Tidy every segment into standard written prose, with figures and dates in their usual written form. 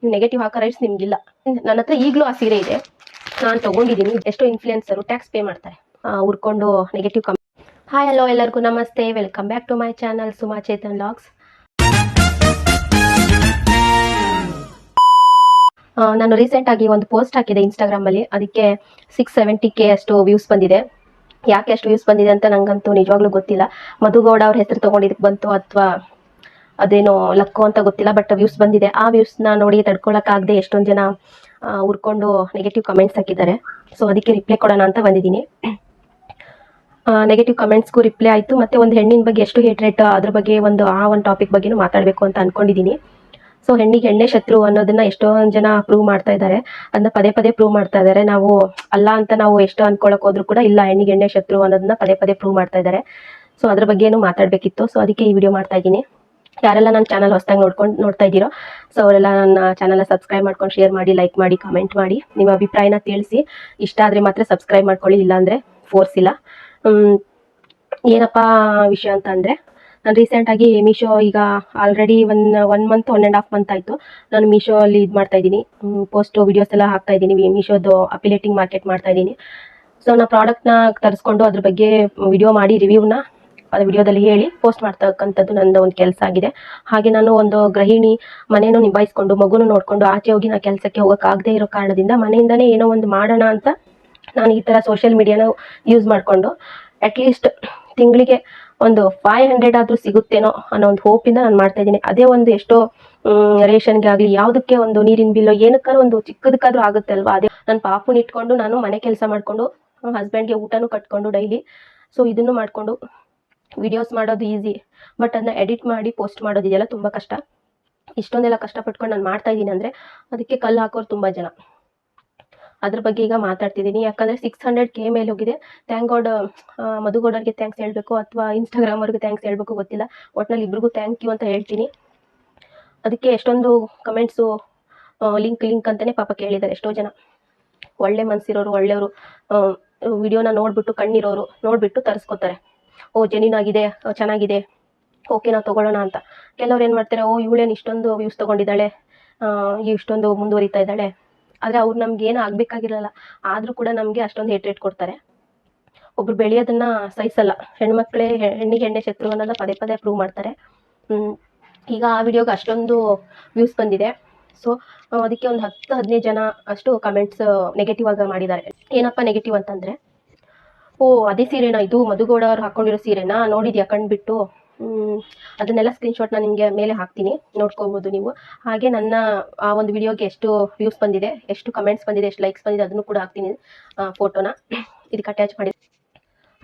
ನೀವು ನೆಗೆಟಿವ್ ಹಾಕೋ ರೈಟ್ಸ್ ನಿಮ್ಗಿಲ್ಲ. ನನ್ನ ಹತ್ರ ಈಗಲೂ ಆ ಸೀರೆ ಇದೆ, ನಾನು ತೊಗೊಂಡಿದ್ದೀನಿ. ಎಷ್ಟೋ ಇನ್ಫ್ಲುಯೆನ್ಸರು ಟ್ಯಾಕ್ಸ್ ಪೇ ಮಾಡ್ತಾರೆ ಉರ್ಕೊಂಡು ನೆಗೆಟಿವ್ ಕಮೆಂಟ್. ಹಾಯ್ ಹಲೋ ಎಲ್ಲರಿಗೂ ನಮಸ್ತೆ, welcome back to my channel Suma Chetan vlogs. ನಾನು ರೀಸೆಂಟಾಗಿ ಒಂದು ಪೋಸ್ಟ್ ಹಾಕಿದೆ ಇನ್ಸ್ಟಾಗ್ರಾಮಲ್ಲಿ, ಅದಕ್ಕೆ 670K ಅಷ್ಟು ವ್ಯೂಸ್ ಬಂದಿದೆ. ಯಾಕೆ ಅಷ್ಟು ವ್ಯೂಸ್ ಬಂದಿದೆ ಅಂತ ನಂಗಂತೂ ನಿಜವಾಗ್ಲೂ ಗೊತ್ತಿಲ್ಲ. ಮಧುಗೌಡ ಅವ್ರ ಹೆಸರು ತೊಗೊಂಡಿದ್ದಕ್ಕೆ ಬಂತು ಅಥವಾ ಅದೇನೋ ಲಕ್ಕು ಅಂತ ಗೊತ್ತಿಲ್ಲ, ಬಟ್ ವ್ಯೂಸ್ ಬಂದಿದೆ. ಆ ವ್ಯೂಸ್ನ ನೋಡಿ ತಡ್ಕೊಳಕ್ಕಾಗದೆ ಎಷ್ಟೊಂದು ಜನ ಉರ್ಕೊಂಡು ನೆಗೆಟಿವ್ ಕಮೆಂಟ್ಸ್ ಹಾಕಿದ್ದಾರೆ. ಸೊ ಅದಕ್ಕೆ ರಿಪ್ಲೈ ಕೊಡೋಣ ಅಂತ ಬಂದಿದ್ದೀನಿ. ನೆಗೆಟಿವ್ ಕಮೆಂಟ್ಸ್ಗೂ ರಿಪ್ಲೈ ಆಯಿತು, ಮತ್ತು ಒಂದು ಹೆಣ್ಣಿನ ಬಗ್ಗೆ ಎಷ್ಟು ಹೇಟ್ರೇಟ್ ಅದ್ರ ಬಗ್ಗೆ ಒಂದು ಟಾಪಿಕ್ ಬಗ್ಗೆನೂ ಮಾತಾಡಬೇಕು ಅಂತ ಅಂದ್ಕೊಂಡಿದ್ದೀನಿ. ಸೊ ಹೆಣ್ಣಿಗೆ ಹೆಣ್ಣೆ ಶತ್ರು ಅನ್ನೋದನ್ನ ಎಷ್ಟೊಂದು ಜನ ಪ್ರೂವ್ ಮಾಡ್ತಾ ಇದ್ದಾರೆ, ಅದನ್ನ ಪದೇ ಪದೇ ಪ್ರೂವ್ ಮಾಡ್ತಾ ಇದ್ದಾರೆ. ನಾವು ಅಲ್ಲ ಅಂತ ನಾವು ಎಷ್ಟು ಅನ್ಕೊಳಕ್ ಹೋದ್ರು ಕೂಡ ಇಲ್ಲ, ಹೆಣ್ಣಿಗೆ ಹೆಣ್ಣೆ ಶತ್ರು ಅನ್ನೋದನ್ನ ಪದೇ ಪದೇ ಪ್ರೂವ್ ಮಾಡ್ತಾ ಇದ್ದಾರೆ. ಸೊ ಅದ್ರ ಬಗ್ಗೆನೂ ಮಾತಾಡಬೇಕಿತ್ತು. ಸೊ ಅದಕ್ಕೆ ಈ ವಿಡಿಯೋ ಮಾಡ್ತಾ ಇದ್ದೀನಿ. ಯಾರೆಲ್ಲ ನನ್ನ ಚಾನಲ್ ಹೊಸದಾಗಿ ನೋಡ್ತಾ ಇದ್ದೀರೋ ಸೊ ಅವರೆಲ್ಲ ನನ್ನ ಚಾನಲ್ನ ಸಬ್ಸ್ಕ್ರೈಬ್ ಮಾಡ್ಕೊಂಡು ಶೇರ್ ಮಾಡಿ, ಲೈಕ್ ಮಾಡಿ, ಕಮೆಂಟ್ ಮಾಡಿ, ನಿಮ್ಮ ಅಭಿಪ್ರಾಯನ ತಿಳಿಸಿ. ಇಷ್ಟ ಆದರೆ ಮಾತ್ರ ಸಬ್ಸ್ಕ್ರೈಬ್ ಮಾಡ್ಕೊಳ್ಳಿ, ಇಲ್ಲಾಂದರೆ ಫೋರ್ಸ್ ಇಲ್ಲ. ಏನಪ್ಪ ವಿಷಯ ಅಂತ ಅಂದರೆ, ನಾನು ರೀಸೆಂಟಾಗಿ ಮೀಶೋ ಈಗ ಆಲ್ರೆಡಿ ಒನ್ ಮಂತ್ 1.5 ಮಂತ್ ಆಯಿತು ನಾನು ಮೀಶೋ ಅಲ್ಲಿ ಇದು ಮಾಡ್ತಾ ಇದ್ದೀನಿ, ಪೋಸ್ಟು ವಿಡಿಯೋಸ್ ಎಲ್ಲ ಹಾಕ್ತಾ ಇದ್ದೀನಿ. ಮೀಶೋದು ಅಫಿಲಿಯೇಟಿಂಗ್ ಮಾರ್ಕೆಟ್ ಮಾಡ್ತಾ ಇದ್ದೀನಿ. ಸೊ ನಾನು ಪ್ರಾಡಕ್ಟ್ನ ತರಿಸ್ಕೊಂಡು ಅದ್ರ ಬಗ್ಗೆ ವಿಡಿಯೋ ಮಾಡಿ ರಿವ್ಯೂನ ಅದು ವಿಡಿಯೋದಲ್ಲಿ ಹೇಳಿ ಪೋಸ್ಟ್ ಮಾಡ್ತಕ್ಕಂಥದ್ದು ನನ್ನ ಒಂದು ಕೆಲಸ ಆಗಿದೆ. ಹಾಗೆ ನಾನು ಒಂದು ಗೃಹಿಣಿ, ಮನೇನೂ ನಿಭಾಯಿಸ್ಕೊಂಡು ಮಗುನು ನೋಡಿಕೊಂಡು ಆಚೆ ಹೋಗಿ ನಾನು ಕೆಲಸಕ್ಕೆ ಹೋಗೋಕ್ಕಾಗದೇ ಇರೋ ಕಾರಣದಿಂದ ಮನೆಯಿಂದನೇ ಏನೋ ಒಂದು ಮಾಡೋಣ ಅಂತ ನಾನು ಈ ಥರ ಸೋಷಿಯಲ್ ಮೀಡಿಯಾನ ಯೂಸ್ ಮಾಡಿಕೊಂಡು ಅಟ್ಲೀಸ್ಟ್ ತಿಂಗಳಿಗೆ ಒಂದು 500 ಆದರೂ ಸಿಗುತ್ತೇನೋ ಅನ್ನೋ ಒಂದು ಹೋಪಿಂದ ನಾನು ಮಾಡ್ತಾ ಇದ್ದೀನಿ. ಅದೇ ಒಂದು ಎಷ್ಟೋ ರೇಷನ್ಗೆ ಆಗಲಿ, ಯಾವುದಕ್ಕೆ ಒಂದು ನೀರಿನ ಬಿಲ್ಲೋ ಏನಕ್ಕಾದ್ರೂ ಒಂದು ಚಿಕ್ಕದಕ್ಕಾದ್ರೂ ಆಗುತ್ತೆ ಅಲ್ವಾ. ಅದೇ ನನ್ನ ಪಾಪುನ ಇಟ್ಕೊಂಡು ನಾನು ಮನೆ ಕೆಲಸ ಮಾಡಿಕೊಂಡು ಹಸ್ಬೆಂಡ್ಗೆ ಊಟನೂ ಕಟ್ಕೊಂಡು ಡೈಲಿ, ಸೊ ಇದನ್ನು ಮಾಡಿಕೊಂಡು ವಿಡಿಯೋಸ್ ಮಾಡೋದು ಈಸಿ, ಬಟ್ ಅದನ್ನ ಎಡಿಟ್ ಮಾಡಿ ಪೋಸ್ಟ್ ಮಾಡೋದಿದೆಯಲ್ಲ ತುಂಬ ಕಷ್ಟ. ಇಷ್ಟೊಂದೆಲ್ಲ ಕಷ್ಟಪಟ್ಕೊಂಡು ನಾನು ಮಾಡ್ತಾ ಇದ್ದೀನಿ ಅಂದರೆ ಅದಕ್ಕೆ ಕಲ್ಲು ಹಾಕೋರು ತುಂಬ ಜನ. ಅದ್ರ ಬಗ್ಗೆ ಈಗ ಮಾತಾಡ್ತಿದ್ದೀನಿ, ಯಾಕಂದರೆ 600K ಮೇಲೆ ಹೋಗಿದೆ. Thank god. ಮಧುಗೌಡರಿಗೆ ಥ್ಯಾಂಕ್ಸ್ ಹೇಳಬೇಕು ಅಥವಾ ಇನ್ಸ್ಟಾಗ್ರಾಮ್ ಅವ್ರಿಗೆ ಥ್ಯಾಂಕ್ಸ್ ಹೇಳಬೇಕು ಗೊತ್ತಿಲ್ಲ, ಒಟ್ನಲ್ಲಿ ಇಬ್ರಿಗೂ ಥ್ಯಾಂಕ್ ಯು ಅಂತ ಹೇಳ್ತೀನಿ. ಅದಕ್ಕೆ ಎಷ್ಟೊಂದು ಕಮೆಂಟ್ಸು ಲಿಂಕ್ ಅಂತಲೇ ಪಾಪ ಕೇಳಿದ್ದಾರೆ ಎಷ್ಟೋ ಜನ. ಒಳ್ಳೆ ಮನಸ್ಸಿರೋರು, ಒಳ್ಳೆಯವರು, ವಿಡಿಯೋನ ನೋಡಿಬಿಟ್ಟು ಕಣ್ಣಿರೋರು ನೋಡಿಬಿಟ್ಟು ತರಿಸ್ಕೋತಾರೆ. ಓ ಜೆನ್ಯೂನ್ ಆಗಿದೆ, ಚೆನ್ನಾಗಿದೆ, ಓಕೆ ನಾವು ತೊಗೊಳ್ಳೋಣ ಅಂತ. ಕೆಲವ್ರು ಏನು ಮಾಡ್ತಾರೆ, ಓ ಇವಳೇನು ಇಷ್ಟೊಂದು ವ್ಯೂಸ್ ತೊಗೊಂಡಿದ್ದಾಳೆ, ಇಷ್ಟೊಂದು ಮುಂದುವರಿತಾ ಇದ್ದಾಳೆ. ಆದರೆ ಅವ್ರು ನಮ್ಗೆ ಏನು ಆಗಬೇಕಾಗಿರಲ್ಲ, ಆದರೂ ಕೂಡ ನಮಗೆ ಅಷ್ಟೊಂದು ಹೇಟ್ರೇಟ್ ಕೊಡ್ತಾರೆ. ಒಬ್ರು ಬೆಳೆಯೋದನ್ನ ಸಹಿಸಲ್ಲ. ಹೆಣ್ಮಕ್ಳೇ ಹೆಣ್ಣಿಗೆ ಹೆಣ್ಣೆ ಶತ್ರು ಅನ್ನೋದನ್ನ ಪದೇ ಪದೇ ಪ್ರೂವ್ ಮಾಡ್ತಾರೆ. ಈಗ ಆ ವಿಡಿಯೋಗೆ ಅಷ್ಟೊಂದು ವ್ಯೂಸ್ ಬಂದಿದೆ. ಸೊ ಅದಕ್ಕೆ ಒಂದು 10-15 ಜನ ಅಷ್ಟು ಕಮೆಂಟ್ಸ್ ನೆಗೆಟಿವ್ ಆಗಿ ಮಾಡಿದ್ದಾರೆ. ಏನಪ್ಪ ನೆಗೆಟಿವ್ ಅಂತಂದರೆ, ಓ ಅದೇ ಸೀರೆನಾ ಇದು, ಮಧುಗೌಡ ಅವ್ರು ಹಾಕೊಂಡಿರೋ ಸೀರೆನಾ ನೋಡಿದ್ಯಾ ಕಂಡುಬಿಟ್ಟು, ಅದನ್ನೆಲ್ಲ ಸ್ಕ್ರೀನ್ಶಾಟ್ ನಾನು ನಿಮಗೆ ಮೇಲೆ ಹಾಕ್ತೀನಿ, ನೋಡ್ಕೋಬೋದು ನೀವು. ಹಾಗೆ ನನ್ನ ಆ ಒಂದು ವಿಡಿಯೋಗೆ ಎಷ್ಟು ವ್ಯೂಸ್ ಬಂದಿದೆ, ಎಷ್ಟು ಕಮೆಂಟ್ಸ್ ಬಂದಿದೆ, ಎಷ್ಟು ಲೈಕ್ಸ್ ಬಂದಿದೆ ಅದನ್ನು ಕೂಡ ಹಾಕ್ತೀನಿ, ಫೋಟೋನ ಇದಕ್ಕೆ ಅಟ್ಯಾಚ್ ಮಾಡಿ.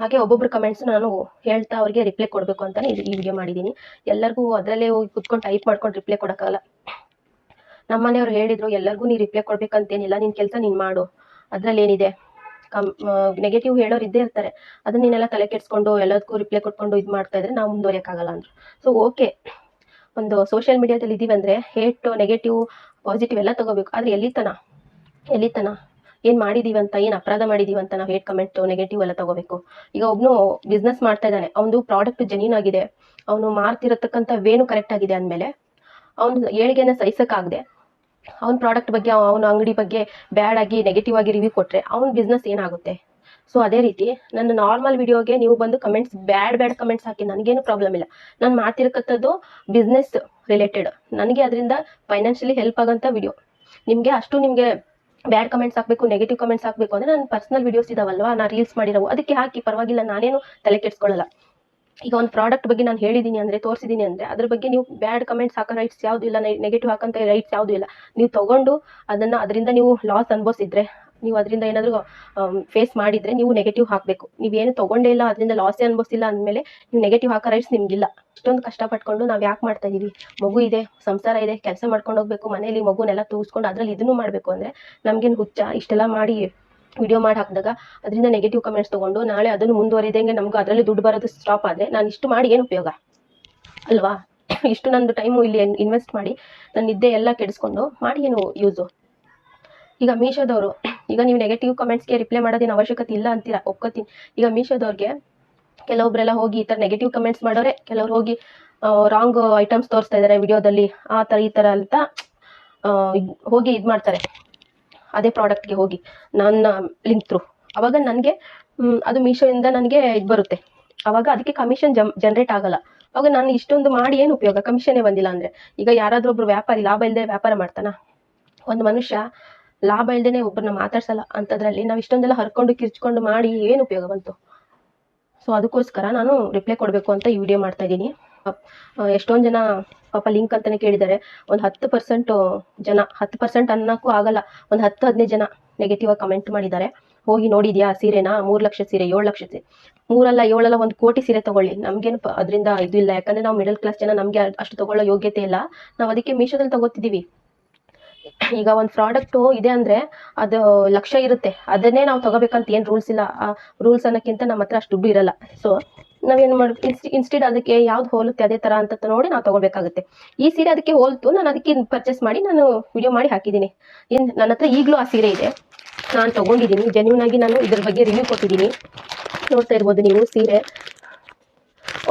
ಹಾಗೆ ಒಬ್ಬೊಬ್ರು ಕಮೆಂಟ್ಸ್ ನಾನು ಹೇಳ್ತಾ ಅವ್ರಿಗೆ ರಿಪ್ಲೈ ಕೊಡಬೇಕು ಅಂತಲೇ ಈ ವಿಡಿಯೋ ಮಾಡಿದ್ದೀನಿ. ಎಲ್ಲರಿಗೂ ಅದರಲ್ಲೇ ಹೋಗಿ ಕುತ್ಕೊಂಡು ಟೈಪ್ ಮಾಡ್ಕೊಂಡು ರಿಪ್ಲೈ ಕೊಡೋಕ್ಕಾಗಲ್ಲ. ನಮ್ಮ ಮನೆಯವ್ರು ಹೇಳಿದರು, ಎಲ್ಲರಿಗೂ ನೀನು ರಿಪ್ಲೈ ಕೊಡ್ಬೇಕಂತೇನಿಲ್ಲ, ನಿನ್ನ ಕೆಲಸ ನೀನು ಮಾಡು, ಅದರಲ್ಲಿ ಏನಿದೆ. ನೆಗೆಟಿವ್ ಹೇಳೋರು ಇದ್ದೇ ಇರ್ತಾರೆ, ಅದನ್ನ ನೀನೆಲ್ಲ ತಲೆ ಕೆಡಿಸ್ಕೊಂಡು ಎಲ್ಲದಕ್ಕೂ ರಿಪ್ಲೈ ಕೊಟ್ಕೊಂಡು ಇದು ಮಾಡ್ತಾ ಇದ್ರೆ ನಾವು ಮುಂದುವರಿಯೋಕ್ಕಾಗಲ್ಲ ಅಂದರು. ಸೊ ಓಕೆ, ಒಂದು ಸೋಷಿಯಲ್ ಮೀಡಿಯಾದಲ್ಲಿ ಇದ್ದೀವಿ ಅಂದರೆ ಹೇಟ್, ನೆಗೆಟಿವ್, ಪಾಸಿಟಿವ್ ಎಲ್ಲ ತೊಗೋಬೇಕು. ಆದರೆ ಎಲ್ಲಿತನ ಏನು ಮಾಡಿದ್ದೀವಿ ಅಂತ, ಏನು ಅಪರಾಧ ಮಾಡಿದ್ದೀವಿ ಅಂತ ನಾವು ಹೇಟ್ ಕಮೆಂಟ್ ನೆಗೆಟಿವ್ ಎಲ್ಲ ತೊಗೋಬೇಕು. ಈಗ ಒಬ್ಬನು ಬಿಸ್ನೆಸ್ ಮಾಡ್ತಾ ಇದ್ದಾನೆ, ಅವನು ಪ್ರಾಡಕ್ಟ್ ಜೆನ್ಯೂನ್ ಆಗಿದೆ, ಅವನು ಮಾರ್ತಿರತಕ್ಕಂಥ ವೇನು ಕರೆಕ್ಟ್ ಆಗಿದೆ ಅಂದಮೇಲೆ ಅವನು ಏಳಿಗೆನ ಸಹಿಸೋಕ್ಕಾಗದೆ ಅವ್ನ ಪ್ರಾಡಕ್ಟ್ ಬಗ್ಗೆ, ಅವನ ಅಂಗಡಿ ಬಗ್ಗೆ ಬ್ಯಾಡ್ ಆಗಿ ನೆಗೆಟಿವ್ ಆಗಿ ರಿವ್ಯೂ ಕೊಟ್ಟರೆ ಅವ್ನ ಬಿಸ್ನೆಸ್ ಏನಾಗುತ್ತೆ. ಸೊ ಅದೇ ರೀತಿ ನನ್ನ ನಾರ್ಮಲ್ ವಿಡಿಯೋಗೆ ನೀವು ಬಂದು ಕಮೆಂಟ್ಸ್ ಬ್ಯಾಡ್ ಕಮೆಂಟ್ಸ್ ಹಾಕಿ, ನನಗೇನು ಪ್ರಾಬ್ಲಮ್ ಇಲ್ಲ. ನಾನು ಮಾಡ್ತಿರಕ್ಕಂಥದ್ದು ಬಿಸ್ನೆಸ್ ರಿಲೇಟೆಡ್, ನನಗೆ ಅದರಿಂದ ಫೈನಾನ್ಷಿಯಲಿ ಹೆಲ್ಪ್ ಆಗೋಂಥ ವಿಡಿಯೋ. ನಿಮಗೆ ಬ್ಯಾಡ್ ಕಮೆಂಟ್ಸ್ ಹಾಕಬೇಕು, ನೆಗೆಟಿವ್ ಕಮೆಂಟ್ಸ್ ಹಾಕಬೇಕು ಅಂದರೆ ನನ್ನ ಪರ್ಸನಲ್ ವಿಡಿಯೋಸ್ ಇದಾವಲ್ವಾ, ನಾನು ರೀಲ್ಸ್ ಮಾಡಿರೋವು, ಅದಕ್ಕೆ ಹಾಕಿ, ಪರವಾಗಿಲ್ಲ, ನಾನೇನು ತಲೆ ಕೆಡಿಸ್ಕೊಳ್ಳಲ್ಲ. ಈಗ ಒಂದು ಪ್ರಾಡಕ್ಟ್ ಬಗ್ಗೆ ನಾನು ಹೇಳಿದ್ದೀನಿ ಅಂದರೆ, ತೋರಿಸಿದ್ದೀನಿ ಅಂದರೆ ಅದ್ರ ಬಗ್ಗೆ ನೀವು ಬ್ಯಾಡ್ ಕಮೆಂಟ್ಸ್ ಹಾಕೋ ರೈಟ್ಸ್ ಯಾವುದೂ ಇಲ್ಲ, ನೆಗೆಟಿವ್ ಹಾಕೋಂಥ ರೈಟ್ಸ್ ಯಾವುದೂ ಇಲ್ಲ. ನೀವು ತೊಗೊಂಡು ಅದರಿಂದ ನೀವು ಲಾಸ್ ಅನುಭವಿಸಿದ್ರೆ, ನೀವು ಅದರಿಂದ ಏನಾದರೂ ಫೇಸ್ ಮಾಡಿದರೆ ನೀವು ನೆಗೆಟಿವ್ ಹಾಕಬೇಕು. ನೀವೇನು ತೊಗೊಂಡೇ ಇಲ್ಲ, ಅದರಿಂದ ಲಾಸೇ ಅನುಭವಿಸಿಲ್ಲ ಅಂದಮೇಲೆ ನೀವು ನೆಗೆಟಿವ್ ಹಾಕೋ ರೈಟ್ಸ್ ನಿಮಗಿಲ್ಲ. ಅಷ್ಟೊಂದು ಕಷ್ಟಪಟ್ಕೊಂಡು ನಾವು ಯಾಕೆ ಮಾಡ್ತಾ ಇದ್ದೀವಿ, ಮಗು ಇದೆ, ಸಂಸಾರ ಇದೆ, ಕೆಲಸ ಮಾಡ್ಕೊಂಡು ಹೋಗಬೇಕು, ಮನೇಲಿ ಮಗುನೆಲ್ಲ ತೂರಿಸ್ಕೊಂಡು ಅದರಲ್ಲಿ ಇದನ್ನು ಮಾಡಬೇಕು ಅಂದರೆ ನಮಗೇನು ಹುಚ್ಚ? ಇಷ್ಟೆಲ್ಲ ಮಾಡಿ ವಿಡಿಯೋ ಮಾಡಿ ಹಾಕಿದಾಗ ಅದರಿಂದ ನೆಗೆಟಿವ್ ಕಮೆಂಟ್ಸ್ ತೊಗೊಂಡು ನಾಳೆ ಅದನ್ನು ಮುಂದುವರಿದಂಗೆ ನಮಗೂ ಅದರಲ್ಲಿ ದುಡ್ಡು ಬರೋದು ಸ್ಟಾಪ್ ಆದರೆ ನಾನು ಇಷ್ಟು ಮಾಡಿ ಏನು ಉಪಯೋಗ ಅಲ್ವಾ? ಇಷ್ಟು ನಂದು ಟೈಮು ಇಲ್ಲಿ ಇನ್ವೆಸ್ಟ್ ಮಾಡಿ ನನ್ನ ನಿದ್ದೆ ಎಲ್ಲ ಕೆಡಿಸ್ಕೊಂಡು ಮಾಡಿ ಏನು ಯೂಸು? ಈಗ ಮೀಶೋದವರು, ಈಗ ನೀವು ನೆಗೆಟಿವ್ ಕಮೆಂಟ್ಸ್ಗೆ ರಿಪ್ಲೈ ಮಾಡೋದೇನು ಅವಶ್ಯಕತೆ ಇಲ್ಲ ಅಂತೀರಾ, ಒಪ್ಕೋತೀನಿ. ಈಗ ಮೀಶೋದವ್ರಿಗೆ ಕೆಲವೊಬ್ಬರೆಲ್ಲ ಹೋಗಿ ಈ ಥರ ನೆಗೆಟಿವ್ ಕಮೆಂಟ್ಸ್ ಮಾಡೋರೆ, ಕೆಲವ್ರು ಹೋಗಿ ರಾಂಗ್ ಐಟಮ್ಸ್ ತೋರಿಸ್ತಾ ಇದ್ದಾರೆ ವಿಡಿಯೋದಲ್ಲಿ, ಆ ಥರ ಈ ಥರ ಅಂತ ಹೋಗಿ ಇದು ಮಾಡ್ತಾರೆ, ಅದೇ ಪ್ರಾಡಕ್ಟ್ಗೆ ಹೋಗಿ ನನ್ನ ಲಿಂಕ್ ಥ್ರೂ, ಅವಾಗ ನನಗೆ ಅದು ಮೀಶೋಯಿಂದ ನನಗೆ ಇದು ಬರುತ್ತೆ. ಅವಾಗ ಅದಕ್ಕೆ ಕಮಿಷನ್ ಜನರೇಟ್ ಆಗಲ್ಲ. ಅವಾಗ ನಾನು ಇಷ್ಟೊಂದು ಮಾಡಿ ಏನು ಉಪಯೋಗ, ಕಮಿಷನ್ನೇ ಬಂದಿಲ್ಲ ಅಂದರೆ. ಈಗ ಯಾರಾದರೂ ಒಬ್ರು ವ್ಯಾಪಾರಿ ಲಾಭ ಇಲ್ಲದೆ ವ್ಯಾಪಾರ ಮಾಡ್ತಾನ? ಒಂದು ಮನುಷ್ಯ ಲಾಭ ಇಲ್ಲದೇನೆ ಒಬ್ಬರನ್ನ ಮಾತಾಡ್ಸಲ್ಲ. ಅಂಥದ್ರಲ್ಲಿ ನಾವು ಇಷ್ಟೊಂದೆಲ್ಲ ಹರ್ಕೊಂಡು ಕಿರ್ಚ್ಕೊಂಡು ಮಾಡಿ ಏನು ಉಪಯೋಗ ಬಂತು? ಸೊ ಅದಕ್ಕೋಸ್ಕರ ನಾನು ರಿಪ್ಲೈ ಕೊಡಬೇಕು ಅಂತ ಈ ವಿಡಿಯೋ ಮಾಡ್ತಾ ಇದ್ದೀನಿ. ಎಷ್ಟೊಂದು ಜನ ಪಾಪ ಲಿಂಕ್ ಅಂತಾನೆ ಕೇಳಿದ್ದಾರೆ. ಒಂದು 10% ಜನ, 10% ಅನ್ನೋಕ್ಕೂ ಆಗಲ್ಲ, ಒಂದು 10-15 ಜನ ನೆಗೆಟಿವ್ ಆಗಿ ಕಮೆಂಟ್ ಮಾಡಿದ್ದಾರೆ. ಹೋಗಿ ನೋಡಿದ್ಯಾ ಸೀರೆನಾ, 3 ಲಕ್ಷ ಸೀರೆ, 7 ಲಕ್ಷ ಸೀರೆ, 3 ಅಲ್ಲ 7 ಅಲ್ಲ 1 ಕೋಟಿ ಸೀರೆ ತಗೊಳ್ಳಿ, ನಮ್ಗೇನು ಅದರಿಂದ ಇದು ಇಲ್ಲ. ಯಾಕಂದ್ರೆ ನಾವು ಮಿಡಲ್ ಕ್ಲಾಸ್ ಜನ, ನಮಗೆ ಅಷ್ಟು ತಗೊಳ್ಳೋ ಯೋಗ್ಯತೆ ಇಲ್ಲ. ನಾವು ಅದಕ್ಕೆ ಮೀಶೋದಲ್ಲಿ ತಗೋತಿದ್ದೀವಿ. ಈಗ ಒಂದು ಪ್ರಾಡಕ್ಟು ಇದೆ ಅಂದ್ರೆ ಅದು ಲಕ್ಷ ಇರುತ್ತೆ, ಅದನ್ನೇ ನಾವು ತಗೋಬೇಕಂತ ಏನು ರೂಲ್ಸ್ ಇಲ್ಲ. ಆ ರೂಲ್ಸ್ ಅನ್ನೋಕ್ಕಿಂತ ನಮ್ಮ ಹತ್ರ ಅಷ್ಟು ದುಡ್ಡು ಇರಲ್ಲ. ಸೊ ನಾವೇನು ಮಾಡಿ ಇನ್ಸ್ಟೆಡ್ ಅದಕ್ಕೆ ಯಾವ್ದು ಹೋಲುತ್ತೆ ಅದೇ ಥರ ಅಂತ ನೋಡಿ ನಾವು ತಗೊಳ್ಬೇಕಾಗುತ್ತೆ. ಈ ಸೀರೆ ಅದಕ್ಕೆ ಹೋಲ್ತು, ನಾನು ಅದಕ್ಕೆ ಪರ್ಚೇಸ್ ಮಾಡಿ ನಾನು ವಿಡಿಯೋ ಮಾಡಿ ಹಾಕಿದ್ದೀನಿ. ನನ್ನ ಹತ್ರ ಈಗಲೂ ಆ ಸೀರೆ ಇದೆ, ನಾನು ತೊಗೊಂಡಿದ್ದೀನಿ. ಜೆನ್ಯೂನ್ ಆಗಿ ನಾನು ಇದ್ರ ಬಗ್ಗೆ ರಿವ್ಯೂ ಕೊಟ್ಟಿದ್ದೀನಿ, ನೋಡ್ತಾ ಇರ್ಬೋದು ನೀವು. ಸೀರೆ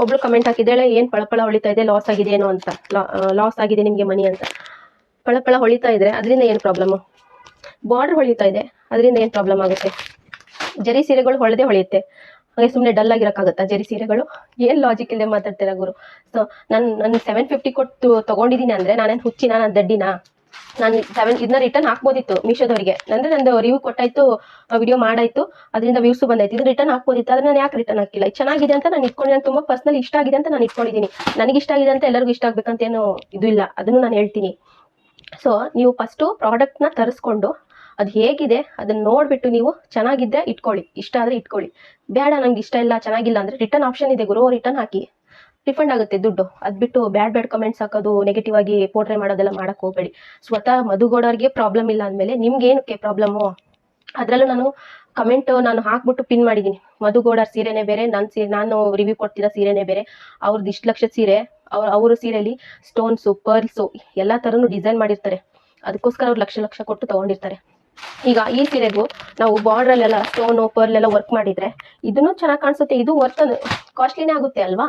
ಒಬ್ಳು ಕಮೆಂಟ್ ಹಾಕಿದ್ದಾಳೆ, ಏನು ಪಳಪಳ ಹೊಳಿತಾ ಇದೆ, ಲಾಸ್ ಆಗಿದೆ ಏನೋ ಅಂತ. ಲಾಸ್ ಆಗಿದೆ ನಿಮಗೆ ಮನಿ ಅಂತ. ಪಳಪಳ ಹೊಳಿತಾ ಇದ್ರೆ ಅದರಿಂದ ಏನು ಪ್ರಾಬ್ಲಮ್ಮು? ಬಾರ್ಡರ್ ಹೊಳಿತಾ ಇದೆ, ಅದರಿಂದ ಏನು ಪ್ರಾಬ್ಲಮ್ ಆಗುತ್ತೆ? ಜರಿ ಸೀರೆಗಳು ಹೊಳೆಯುತ್ತೆ, ಹಾಗೆ ಸುಮ್ಮನೆ ಡಲ್ ಆಗಿರೋಕ್ಕಾಗತ್ತಾ ಜರಿ ಸೀರೆಗಳು? ಏನು ಲಾಜಿಕ್ ಇಲ್ಲದೆ ಮಾತಾಡ್ತೀರಾ ಗುರು? ಸೊ ನಾನು 750 ಕೊಟ್ಟು ತೊಗೊಂಡಿದ್ದೀನಿ ಅಂದರೆ ನಾನೇನು ಹುಚ್ಚಿನ, ನಾನು ದಡ್ಡಿನ? ನಾನು ಇದನ್ನ ರಿಟರ್ನ್ ಹಾಕ್ಬೋದಿತ್ತು ಮೀಶೋದವರಿಗೆ. ಅಂದರೆ ನಂದು ರಿವ್ಯೂ ಕೊಟ್ಟಾಯ್ತು, ವಿಡಿಯೋ ಮಾಡಾಯ್ತು, ಅದರಿಂದ ವ್ಯೂಸು ಬಂದಾಯ್ತು. ಇದು ರಿಟರ್ನ್ ಹಾಕ್ಬೋದಿತ್ತು, ಅದನ್ನ ನಾನು ಯಾಕೆ ರಿಟರ್ನ್ ಹಾಕಿಲ್ಲ? ಇದು ಚೆನ್ನಾಗಿದೆ ಅಂತ ನಾನು ಇಟ್ಕೊಂಡು, ನಾನು ತುಂಬ ಪರ್ಸ್ನಲ್ ಇಷ್ಟ ಆಗಿದೆ ಅಂತ ನಾನು ಇಟ್ಕೊಂಡಿದ್ದೀನಿ. ನನಗೆ ಇಷ್ಟ ಆಗಿದೆ ಅಂತ ಎಲ್ಲರಿಗೂ ಇಷ್ಟ ಆಗ್ಬೇಕಂತ ಏನು ಇದು ಇಲ್ಲ, ಅದನ್ನು ನಾನು ಹೇಳ್ತೀನಿ. ಸೊ ನೀವು ಫಸ್ಟು ಪ್ರಾಡಕ್ಟ್ನ ತರಿಸ್ಕೊಂಡು ಅದು ಹೇಗಿದೆ ಅದನ್ನ ನೋಡಿಬಿಟ್ಟು ನೀವು ಚೆನ್ನಾಗಿದ್ದರೆ ಇಟ್ಕೊಳ್ಳಿ, ಇಷ್ಟ ಆದರೆ ಇಟ್ಕೊಳ್ಳಿ. ಬೇಡ ನಂಗೆ ಇಷ್ಟ ಇಲ್ಲ, ಚೆನ್ನಾಗಿಲ್ಲ ಅಂದರೆ ರಿಟರ್ನ್ ಆಪ್ಷನ್ ಇದೆ ಗುರು, ರಿಟರ್ನ್ ಹಾಕಿ, ರಿಫಂಡ್ ಆಗುತ್ತೆ ದುಡ್ಡು. ಅದು ಬಿಟ್ಟು ಬ್ಯಾಡ್ ಕಮೆಂಟ್ಸ್ ಹಾಕೋದು, ನೆಗೆಟಿವ್ ಆಗಿ ಪೋರ್ಟ್ರೇ ಮಾಡೋದೆಲ್ಲ ಮಾಡೋಕ್ಕೆ ಹೋಗಬೇಡಿ. ಸ್ವತಃ ಮಧುಗೌಡವ್ರಿಗೆ ಪ್ರಾಬ್ಲಮ್ ಇಲ್ಲ ಅಂದಮೇಲೆ ನಿಮ್ಗೆ ಏನಕ್ಕೆ ಪ್ರಾಬ್ಲಮ್ಮು? ಅದರಲ್ಲೂ ನಾನು ಹಾಕ್ಬಿಟ್ಟು ಪಿನ್ ಮಾಡಿದ್ದೀನಿ. ಮಧುಗೌಡರ್ ಸೀರೆನೇ ಬೇರೆ, ನಾನು ರಿವ್ಯೂ ಕೊಡ್ತಿರೋ ಸೀರೆನೇ ಬೇರೆ. ಅವ್ರದ್ದು ಇಷ್ಟು ಲಕ್ಷದ ಸೀರೆ, ಅವ್ರ ಸೀರೆಯಲ್ಲಿ ಸ್ಟೋನ್ಸು, ಪರ್ಲ್ಸು ಎಲ್ಲ ಥರನೂ ಡಿಸೈನ್ ಮಾಡಿರ್ತಾರೆ. ಅದಕ್ಕೋಸ್ಕರ ಅವ್ರು ಲಕ್ಷ ಕೊಟ್ಟು ತೊಗೊಂಡಿರ್ತಾರೆ. ಈಗ ಈ ಸೀರೆಗೂ ನಾವು ಬಾರ್ಡ್ರಲ್ಲೆಲ್ಲ ಸ್ಟೋನು, ಪರ್ಲ್ ಎಲ್ಲ ವರ್ಕ್ ಮಾಡಿದರೆ ಇದನ್ನು ಚೆನ್ನಾಗಿ ಕಾಣಿಸುತ್ತೆ. ಇದು ವರ್ತ್ ಕಾಸ್ಟ್ಲಿನೇ ಆಗುತ್ತೆ ಅಲ್ವಾ?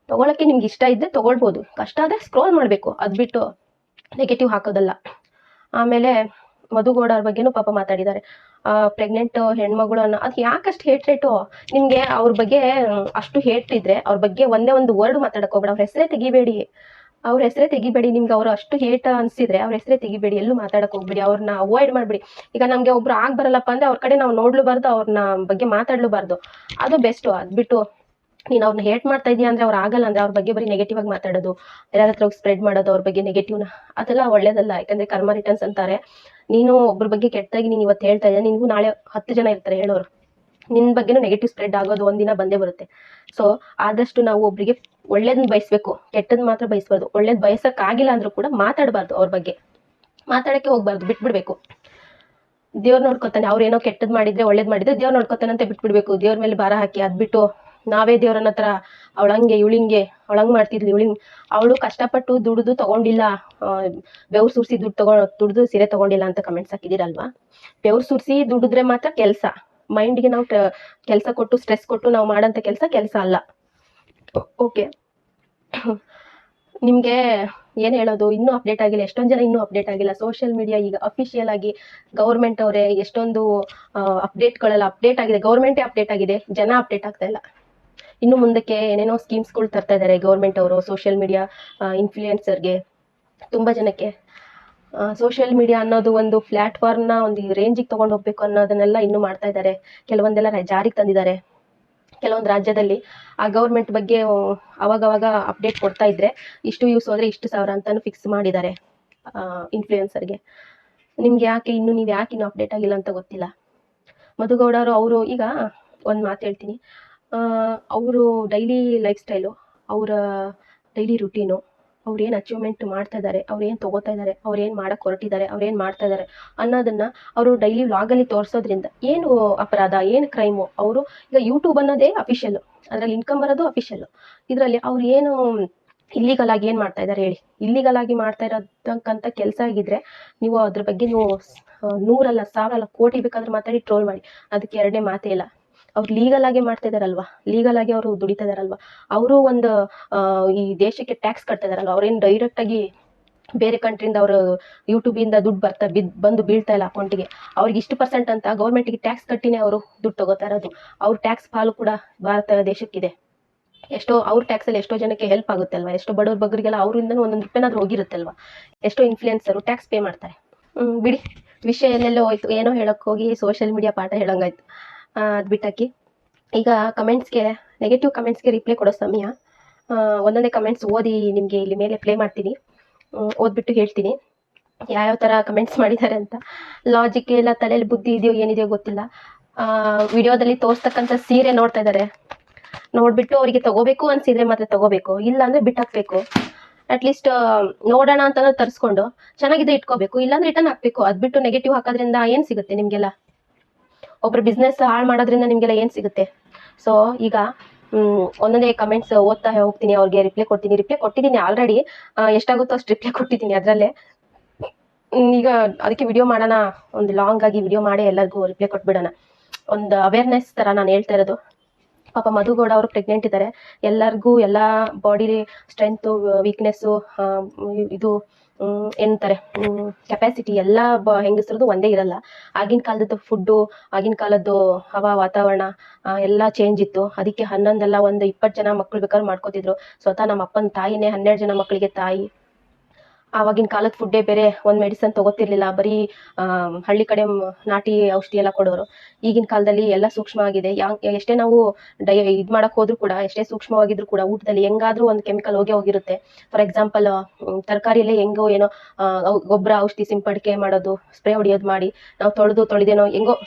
ತೊಗೊಳಕ್ಕೆ ನಿಮ್ಗೆ ಇಷ್ಟ ಇದ್ದರೆ ತೊಗೊಳ್ಬೋದು, ಕಷ್ಟ ಆದರೆ ಸ್ಕ್ರೋಲ್ ಮಾಡಬೇಕು, ಅದು ಬಿಟ್ಟು ನೆಗೆಟಿವ್ ಹಾಕೋದಲ್ಲ. ಆಮೇಲೆ ಮಧುಗೌಡರ ಬಗ್ಗೆನೂ ಪಾಪ ಮಾತಾಡಿದ್ದಾರೆ. ಪ್ರೆಗ್ನೆಂಟ್ ಹೆಣ್ಮಗಳು ಅನ್ನೋ ಅದು ಯಾಕಷ್ಟು ಹೇಟ್ರೇಟು ನಿಮಗೆ? ಅವ್ರ ಬಗ್ಗೆ ಅಷ್ಟು ಹೇಟ್ ಇದ್ರೆ ಅವ್ರ ಬಗ್ಗೆ ಒಂದೇ ಒಂದು ವರ್ಡ್ ಮಾತಾಡಕ್ಕೆ ಹೋಗ್ಬೇಡ, ಅವ್ರ ಹೆಸರೇ ತೆಗಿಬೇಡಿ. ನಿಮ್ಗೆ ಅವ್ರು ಅಷ್ಟು ಹೇಟ್ ಅನ್ಸಿದ್ರೆ ಅವ್ರ ಹೆಸರೇ ತೆಗಿಬೇಡಿ, ಎಲ್ಲೂ ಮಾತಾಡಕ್ಕೆ ಹೋಗ್ಬೇಡಿ, ಅವ್ರನ್ನ ಅವಾಯ್ಡ್ ಮಾಡ್ಬಿಡಿ. ಈಗ ನಮಗೆ ಒಬ್ರು ಬರಲ್ಲಪ್ಪ ಅಂದ್ರೆ ಅವ್ರ ಕಡೆ ನಾವು ನೋಡ್ಲೂಬಾರ್ದು, ಅವ್ರನ್ನ ಬಗ್ಗೆ ಮಾತಾಡ್ಲೂಬಾರ್ದು, ಅದು ಬೆಸ್ಟು. ಅದು ಬಿಟ್ಟು ನೀನು ಅವ್ರನ್ನ ಹೇಟ್ ಮಾಡ್ತಾ ಇದೀಯ ಅಂದ್ರೆ ಅವ್ರು ಆಗಲ್ಲ ಅಂದ್ರೆ ಅವ್ರ ಬಗ್ಗೆ ಬರೀ ನೆಗೆಟಿವ್ ಆಗಿ ಮಾತಾಡೋದು, ಎಲ್ಲರ ಹತ್ರ ಸ್ಪ್ರೆಡ್ ಮಾಡೋದು ಅವ್ರ ಬಗ್ಗೆ ನೆಗೆಟಿವ್ನ, ಅದೆಲ್ಲ ಒಳ್ಳೇದಲ್ಲ. ಯಾಕಂದ್ರೆ ಕರ್ಮ ರಿಟರ್ನ್ಸ್ ಅಂತಾರೆ. ನೀನು ಒಬ್ಬರ ಬಗ್ಗೆ ಕೆಟ್ಟದಾಗಿ ನೀನು ಇವತ್ತು ಹೇಳ್ತಾ ಇದ್ದೆ, ನಿನ್ಗೂ ನಾಳೆ 10 ಜನ ಇರ್ತಾರೆ ಹೇಳೋರು, ನಿನ್ನ ಬಗ್ಗೆನೂ ನೆಗೆಟಿವ್ ಸ್ಪ್ರೆಡ್ ಆಗೋದು ಒಂದಿನ ಬಂದೇ ಬರುತ್ತೆ. ಸೊ ಆದಷ್ಟು ನಾವು ಒಬ್ಬರಿಗೆ ಒಳ್ಳೇದನ್ನ ಬಯಸ್ಬೇಕು, ಕೆಟ್ಟದ್ ಮಾತ್ರ ಬಯಸ್ಬಾರ್ದು. ಒಳ್ಳೇದು ಬಯಸಕ್ಕಾಗಿಲ್ಲ ಅಂದ್ರೂ ಕೂಡ ಮಾತಾಡಬಾರ್ದು, ಅವ್ರ ಬಗ್ಗೆ ಮಾತಾಡಕ್ಕೆ ಹೋಗ್ಬಾರ್ದು, ಬಿಟ್ಬಿಡ್ಬೇಕು. ದೇವ್ರು ನೋಡ್ಕೊತಾನೆ, ಅವ್ರೇನೋ ಕೆಟ್ಟದ್ ಮಾಡಿದ್ರೆ ಒಳ್ಳೇದ್ ಮಾಡಿದ್ರೆ ದೇವ್ರು ನೋಡ್ಕೊತಾನಂತೆ ಬಿಟ್ಬಿಡ್ಬೇಕು, ದೇವ್ರ ಮೇಲೆ ಭಾರ ಹಾಕಿ. ಅದ್ಬಿಟ್ಟು ನಾವೇ ದೇವ್ರನ್ನ ಹತ್ರ ಅವಳಂಗೆ ಅವಳಂಗ್ ಮಾಡ್ತಿದ್ಲಿ, ಅವಳು ಕಷ್ಟಪಟ್ಟು ದುಡಿದು ತಗೊಂಡಿಲ್ಲ, ಬೆವ್ರು ಸುರಿಸಿ ದುಡ್ದು ಸೀರೆ ತಗೊಂಡಿಲ್ಲ ಅಂತ ಕಮೆಂಟ್ಸ್ ಹಾಕಿದಿರಲ್ವಾ? ಬೆವ್ರು ಸುರಿಸಿ ದುಡಿದ್ರೆ ಮಾತ್ರ ಕೆಲಸ, ಮೈಂಡ್ಗೆ ನಾವು ಕೆಲಸ ಕೊಟ್ಟು ಸ್ಟ್ರೆಸ್ ಕೊಟ್ಟು ನಾವು ಮಾಡೋಂಥ ಕೆಲಸ ಅಲ್ಲ. ಓಕೆ, ನಿಮಗೆ ಏನು ಹೇಳೋದು, ಇನ್ನೂ ಅಪ್ಡೇಟ್ ಆಗಿಲ್ಲ. ಎಷ್ಟೊಂದು ಜನ ಇನ್ನೂ ಅಪ್ಡೇಟ್ ಆಗಿಲ್ಲ. ಸೋಷಿಯಲ್ ಮೀಡಿಯಾ ಈಗ ಅಫಿಷಿಯಲ್ ಆಗಿ ಗೌರ್ಮೆಂಟ್ ಅವರೇ ಎಷ್ಟೊಂದು ಅಪ್ಡೇಟ್ಗಳೆಲ್ಲ ಅಪ್ಡೇಟ್ ಆಗಿದೆ, ಗೌರ್ಮೆಂಟೇ ಅಪ್ಡೇಟ್ ಆಗಿದೆ, ಜನ ಅಪ್ಡೇಟ್ ಆಗ್ತಾ ಇಲ್ಲ. ಇನ್ನು ಮುಂದಕ್ಕೆ ಏನೇನೋ ಸ್ಕೀಮ್ಸ್ಗಳು ತರ್ತಾ ಇದ್ದಾರೆ ಗೌರ್ಮೆಂಟ್ ಅವರು, ಸೋಷಿಯಲ್ ಮೀಡಿಯಾ ಇನ್ಫ್ಲೂಯೆನ್ಸರ್ಗೆ, ತುಂಬ ಜನಕ್ಕೆ. ಸೋಷಿಯಲ್ ಮೀಡಿಯಾ ಅನ್ನೋದು ಒಂದು ಪ್ಲಾಟ್ಫಾರ್ಮ್ನ ಒಂದು ರೇಂಜಿಗೆ ತೊಗೊಂಡು ಹೋಗ್ಬೇಕು ಅನ್ನೋದನ್ನೆಲ್ಲ ಇನ್ನೂ ಮಾಡ್ತಾ ಇದ್ದಾರೆ. ಕೆಲವೊಂದೆಲ್ಲ ಜಾರಿಗೆ ತಂದಿದ್ದಾರೆ ಕೆಲವೊಂದು ರಾಜ್ಯದಲ್ಲಿ. ಆ ಗೌರ್ಮೆಂಟ್ ಬಗ್ಗೆ ಅವಾಗವಾಗ ಅಪ್ಡೇಟ್ ಕೊಡ್ತಾ ಇದ್ರೆ ಇಷ್ಟು ಯೂಸ್ ಹೋದರೆ ಇಷ್ಟು ಸಾವಿರ ಅಂತಾನು ಫಿಕ್ಸ್ ಮಾಡಿದ್ದಾರೆ ಇನ್ಫ್ಲೂಯೆನ್ಸರ್ಗೆ. ನಿಮ್ಗೆ ಯಾಕೆ ನೀವು ಯಾಕೆ ಇನ್ನೂ ಅಪ್ಡೇಟ್ ಆಗಿಲ್ಲ ಅಂತ ಗೊತ್ತಿಲ್ಲ. ಮಧುಗೌಡರು ಅವರು ಈಗ ಒಂದು ಮಾತು ಹೇಳ್ತೀನಿ, ಅವರು ಡೈಲಿ ಲೈಫ್ ಸ್ಟೈಲು, ಅವರ ಡೈಲಿ ರುಟೀನು, ಅವ್ರು ಏನು ಅಚೀವ್ಮೆಂಟ್ ಮಾಡ್ತಾ ಇದ್ದಾರೆ, ಅವ್ರು ಏನು ತೊಗೋತಾ ಇದ್ದಾರೆ, ಅವ್ರು ಏನು ಮಾಡಕ್ಕೆ ಹೊರಟಿದ್ದಾರೆ, ಅವ್ರು ಏನು ಮಾಡ್ತಾ ಇದ್ದಾರೆ ಅನ್ನೋದನ್ನ ಅವರು ಡೈಲಿ ವ್ಲಾಗಲ್ಲಿ ತೋರಿಸೋದ್ರಿಂದ ಏನು ಅಪರಾಧ, ಏನು ಕ್ರೈಮು? ಅವರು ಈಗ ಯೂಟ್ಯೂಬ್ ಅನ್ನೋದೇ ಅಫಿಷಿಯಲ್ಲು, ಅದರಲ್ಲಿ ಇನ್ಕಮ್ ಬರೋದು ಅಫಿಷಿಯಲ್ಲು. ಇದರಲ್ಲಿ ಅವ್ರು ಏನು ಇಲ್ಲಿಗಲ್ ಆಗಿ ಏನು ಮಾಡ್ತಾ ಇದ್ದಾರೆ ಹೇಳಿ? ಇಲ್ಲಿಗಲ್ ಆಗಿ ಮಾಡ್ತಾ ಇರೋದಕ್ಕಂತ ಕೆಲಸ ಆಗಿದ್ರೆ ನೀವು ಅದ್ರ ಬಗ್ಗೆ ನೀವು 100 ಅಲ್ಲ 1000 ಅಲ್ಲ ಕೋಟಿ ಬೇಕಾದ್ರೆ ಮಾತಾಡಿ ಟ್ರೋಲ್ ಮಾಡಿ, ಅದಕ್ಕೆ ಎರಡನೇ ಮಾತೇ ಇಲ್ಲ. ಅವ್ರು ಲೀಗಲ್ ಆಗಿ ಮಾಡ್ತಾ ಇದಾರಲ್ವಾ, ಲೀಗಲ್ ಆಗಿ ಅವರು ದುಡಿತಾ ಇದಾರಲ್ವಾ, ಅವರು ಒಂದು ಈ ದೇಶಕ್ಕೆ ಟ್ಯಾಕ್ಸ್ ಕಟ್ತಾ ಇದಾರಲ್ವಾ, ಅವ್ರೇನು ಡೈರೆಕ್ಟ್ ಆಗಿ ಬೇರೆ ಕಂಟ್ರಿಯಿಂದ ಅವರು ಯೂಟ್ಯೂಬಿಂದ ದುಡ್ಡು ಬಂದು ಬೀಳ್ತಾ ಇಲ್ಲ ಅಕೌಂಟಿಗೆ. ಅವ್ರಿಗೆ ಇಷ್ಟು ಪರ್ಸೆಂಟ್ ಅಂತ ಗೌರ್ಮೆಂಟಿಗೆ ಟ್ಯಾಕ್ಸ್ ಕಟ್ಟಿನೇ ಅವರು ದುಡ್ಡು ತಗೋತಾ ಇರೋದು. ಅವ್ರ ಟ್ಯಾಕ್ಸ್ ಪಾಲು ಕೂಡ ಭಾರತ ದೇಶಕ್ಕಿದೆ. ಎಷ್ಟೋ ಅವ್ರ ಟ್ಯಾಕ್ಸಲ್ಲಿ ಎಷ್ಟೋ ಜನಕ್ಕೆ ಹೆಲ್ಪ್ ಆಗುತ್ತೆ ಅಲ್ವಾ, ಎಷ್ಟೋ ಬಡವ್ರ ಬಗ್ಗರಿಗೆಲ್ಲ ಅವರಿಂದ ಒಂದೊಂದು ರೂಪಾಯಿನಾದ್ರೂ ಹೋಗಿರುತ್ತಲ್ವಾ. ಎಷ್ಟೋ ಇನ್ಫ್ಲುಯೆನ್ಸರು ಟ್ಯಾಕ್ಸ್ ಪೇ ಮಾಡ್ತಾರೆ. ಬಿಡಿ, ವಿಷಯ ಎಲ್ಲೆಲ್ಲೋ ಹೋಯ್ತು, ಏನೋ ಹೇಳಕ್ ಹೋಗಿ ಸೋಷಿಯಲ್ ಮೀಡಿಯಾ ಪಾಠ ಹೇಳಂಗಾಯ್ತು. ಅದು ಬಿಟ್ಟಾಕಿ ಈಗ ಕಮೆಂಟ್ಸ್ಗೆ, ನೆಗೆಟಿವ್ ಕಮೆಂಟ್ಸ್ಗೆ ರಿಪ್ಲೈ ಕೊಡೋ ಸಮಯ. ಒಂದೊಂದೇ ಕಮೆಂಟ್ಸ್ ಓದಿ ನಿಮಗೆ ಇಲ್ಲಿ ಮೇಲೆ ಪ್ಲೇ ಮಾಡ್ತೀನಿ, ಓದ್ಬಿಟ್ಟು ಹೇಳ್ತೀನಿ ಯಾವ್ಯಾವ ಥರ ಕಮೆಂಟ್ಸ್ ಮಾಡಿದ್ದಾರೆ ಅಂತ. ಲಾಜಿಕ್ ಇಲ್ಲ, ತಲೆಯಲ್ಲಿ ಬುದ್ಧಿ ಇದೆಯೋ ಏನಿದೆಯೋ ಗೊತ್ತಿಲ್ಲ. ವಿಡಿಯೋದಲ್ಲಿ ತೋರಿಸ್ತಕ್ಕಂಥ ಸೀರೆ ನೋಡ್ತಾ ಇದ್ದಾರೆ, ನೋಡ್ಬಿಟ್ಟು ಅವರಿಗೆ ತಗೋಬೇಕು ಅನ್ಸಿದ್ರೆ ಮಾತ್ರ ತಗೋಬೇಕು, ಇಲ್ಲ ಅಂದ್ರೆ ಬಿಟ್ಟಾಕ್ಬೇಕು. ಅಟ್ಲೀಸ್ಟ್ ನೋಡೋಣ ಅಂತ ತರಿಸ್ಕೊಂಡು ಚೆನ್ನಾಗಿದೆ ಇಟ್ಕೋಬೇಕು, ಇಲ್ಲಾಂದ್ರೆ ರಿಟರ್ನ್ ಹಾಕ್ಬೇಕು. ಅದ್ಬಿಟ್ಟು ನೆಗೆಟಿವ್ ಹಾಕೋದ್ರಿಂದ ಏನ್ ಸಿಗುತ್ತೆ ನಿಮ್ಗೆಲ್ಲ? ಒಬ್ರು ಬಿಸ್ನೆಸ್ ಹಾಳು ಮಾಡೋದ್ರಿಂದ ನಿಮ್ಗೆಲ್ಲ ಏನ್ ಸಿಗುತ್ತೆ? ಸೊ ಈಗ ಒಂದೊಂದೇ ಕಮೆಂಟ್ಸ್ ಓದ್ತಾ ಹೋಗ್ತೀನಿ, ಅವ್ರಿಗೆ ರಿಪ್ಲೈ ಕೊಟ್ಟಿದ್ದೀನಿ ಆಲ್ರೆಡಿ. ಎಷ್ಟಾಗುತ್ತೋ ಅಷ್ಟು ರಿಪ್ಲೈ ಕೊಟ್ಟಿದ್ದೀನಿ ಅದರಲ್ಲೇ. ಈಗ ಅದಕ್ಕೆ ವಿಡಿಯೋ ಮಾಡೋಣ, ಒಂದು ಲಾಂಗ್ ಆಗಿ ವಿಡಿಯೋ ಮಾಡಿ ಎಲ್ಲರಿಗೂ ರಿಪ್ಲೈ ಕೊಟ್ಬಿಡೋಣ. ಒಂದು ಅವೇರ್ನೆಸ್ ತರ ನಾನು ಹೇಳ್ತಾ ಇರೋದು. ಪಾಪ ಮಧುಗೌಡ ಅವರು ಪ್ರೆಗ್ನೆಂಟ್ ಇದ್ದಾರೆ. ಎಲ್ಲರಿಗೂ ಎಲ್ಲ ಬಾಡಿ ಸ್ಟ್ರೆಂತು, ವೀಕ್ನೆಸ್ಸು, ಇದು ಏನಂತಾರೆ ಕೆಪಾಸಿಟಿ ಎಲ್ಲ ಹೆಂಗಸ್ರದ್ದು ಒಂದೇ ಇರಲ್ಲ. ಆಗಿನ ಕಾಲದ್ದು ಫುಡ್ಡು, ಆಗಿನ ಕಾಲದ್ದು ವಾತಾವರಣ ಎಲ್ಲ ಚೇಂಜ್ ಇತ್ತು. ಅದಕ್ಕೆ 11 ಅಲ್ಲ, ಒಂದು 20 ಜನ ಮಕ್ಳು ಬೇಕಾದ್ರೂ ಮಾಡ್ಕೋತಿದ್ರು. ಸ್ವತಃ ನಮ್ಮ ಅಪ್ಪನ ತಾಯಿನೇ 12 ಜನ ಮಕ್ಕಳಿಗೆ ತಾಯಿ. ಆವಾಗಿನ ಕಾಲದ ಫುಡ್ಡೇ ಬೇರೆ, ಒಂದು ಮೆಡಿಸನ್ ತಗೋತಿರ್ಲಿಲ್ಲ, ಬರೀ ಹಳ್ಳಿ ಕಡೆ ನಾಟಿ ಔಷಧಿ ಎಲ್ಲ ಕೊಡೋರು. ಈಗಿನ ಕಾಲದಲ್ಲಿ ಎಲ್ಲ ಸೂಕ್ಷ್ಮ ಆಗಿದೆ. ಎಷ್ಟೇ ನಾವು ಇದು ಮಾಡಕ್ ಹೋದ್ರು ಕೂಡ, ಎಷ್ಟೇ ಸೂಕ್ಷ್ಮವಾಗಿದ್ರು ಕೂಡ ಊಟದಲ್ಲಿ ಹೆಂಗಾದ್ರೂ ಒಂದು ಕೆಮಿಕಲ್ ಹೋಗಿರುತ್ತೆ. ಫಾರ್ ಎಕ್ಸಾಂಪಲ್ ತರಕಾರಿಯಲ್ಲೇ ಹೆಂಗೋ ಏನೋ ಗೊಬ್ಬರ ಔಷಧಿ ಸಿಂಪಡಿಕೆ ಮಾಡೋದು, ಸ್ಪ್ರೇ ಹೊಡಿಯೋದು ಮಾಡಿ ನಾವು ತೊಳೆದೇನೋ ಹೆಂಗೋ.